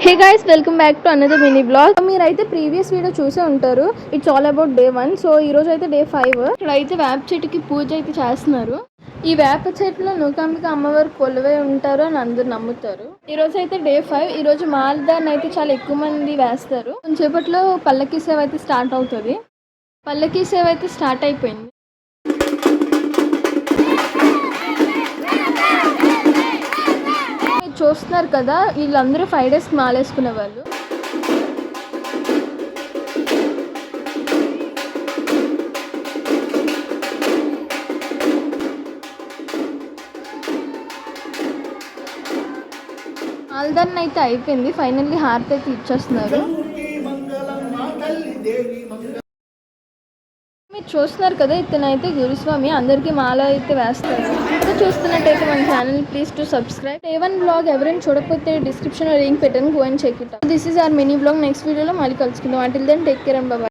Hey guys, welcome back to another mini blog. మీరైతే previous video చూసే ఉంటారు. It's all about day 1. So ఈ రోజు అయితే డే 5. ఇక్కడైతే వేప చెట్టుకి పూజ అయితే చేస్తున్నారు. ఈ వేప చెట్టులో నూకాంబిక అమ్మవారు కొలువై ఉంటారు అని అందరు నమ్ముతారు. ఈ రోజు అయితే డే 5. ఈ రోజు మాలదాన్ని అయితే చాలా ఎక్కువ మంది వేస్తారు. కొంచెంసేపట్లో పల్లకి సేవ అయితే స్టార్ట్ అవుతుంది. పల్లకి సేవ అయితే స్టార్ట్ అయిపోయింది. చూస్తున్నారు కదా, వీళ్ళందరూ 5 days మాలేసుకునే వాళ్ళు. మాలదాన్ని అయితే అయిపోయింది. ఫైనల్లీ హారతి అయితే ఇచ్చేస్తున్నారు. మీరు చూస్తున్నారు కదా, ఇతనైతే గురుస్వామి, అందరికీ మాల అయితే వేస్తారు. ఇంకా చూస్తున్నట్టయితే మన channel please to subscribe. Day 1 blog ఎవరైనా చూడకపోతే డిస్క్రిప్షన్లో లింక్ పెట్టాను, go and check it out. This is our mini blog. Next వీడియోలో మళ్ళీ కలుసుకుందాం. Until then take care and by.